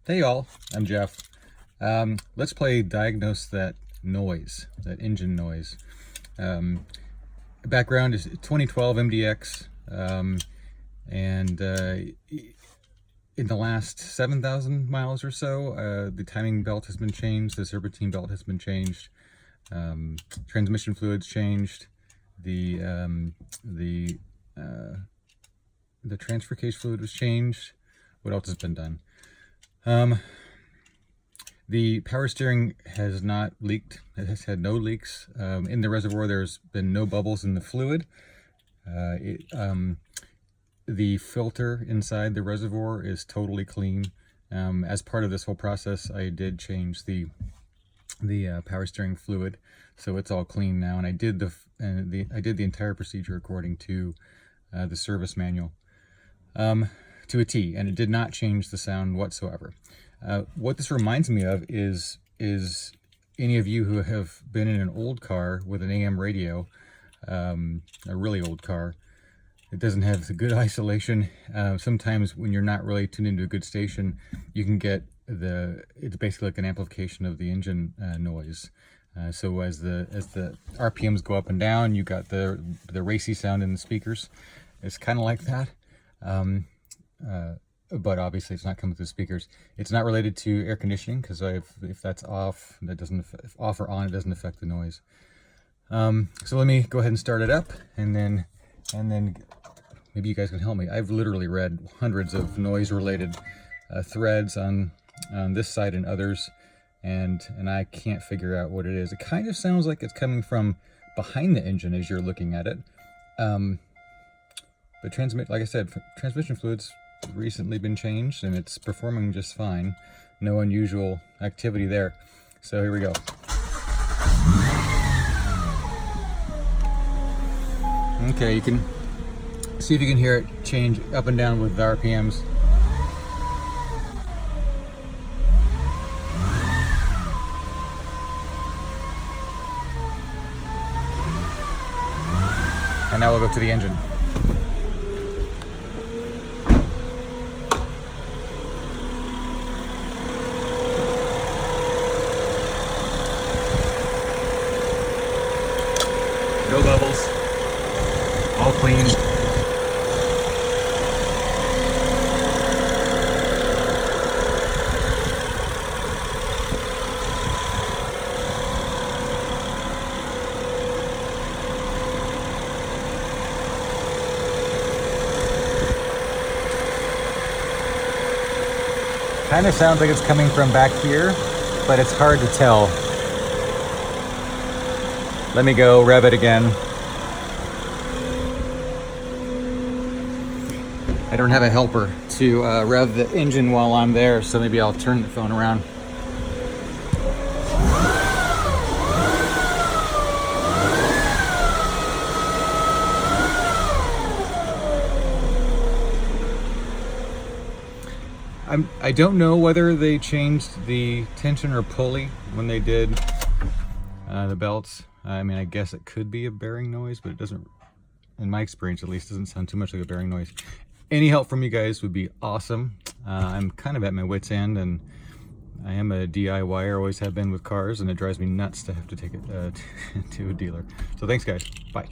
Hey y'all, I'm Jeff. Let's play Diagnose That Noise, that engine noise. Background is 2012 MDX, and in the last 7,000 miles or so, the timing belt has been changed, the serpentine belt has been changed, transmission fluids changed, the transfer case fluid was changed. What else has been done? The power steering has not leaked. It has had no leaks. In the reservoir, there's been no bubbles in the fluid. The filter inside the reservoir is totally clean. As part of this whole process, I did change the power steering fluid, so it's all clean now. And I did the entire procedure according to the service manual. To a T, and it did not change the sound whatsoever. What this reminds me of is any of you who have been in an old car with an AM radio, a really old car. It doesn't have the good isolation. Sometimes when you're not really tuned into a good station, you can get it's basically like an amplification of the engine noise. So as the RPMs go up and down, you got the racy sound in the speakers. It's kind of like that. But obviously it's not coming through the speakers. It's not related to air conditioning, because if that's off, if off or on, it doesn't affect the noise. So let me go ahead and start it up, and then maybe you guys can help me. I've literally read hundreds of noise related threads on this site and others, and I can't figure out what it is. It kind of sounds like it's coming from behind the engine as you're looking at it. But like I said, transmission fluids recently been changed, and it's performing just fine. No unusual activity there. So here we go. Okay, you can see if you can hear it change up and down with the RPMs. And now we'll go to the engine. No bubbles, all clean. Kind of sounds like it's coming from back here, but it's hard to tell. Let me go rev it again. I don't have a helper to rev the engine while I'm there, so maybe I'll turn the phone around. I don't know whether they changed the tension or pulley when they did the belts. I mean, I guess it could be a bearing noise, but it doesn't, in my experience at least, doesn't sound too much like a bearing noise. Any help from you guys would be awesome. I'm kind of at my wit's end, and I am a DIYer, always have been with cars, and it drives me nuts to have to take it to a dealer. So thanks guys, bye.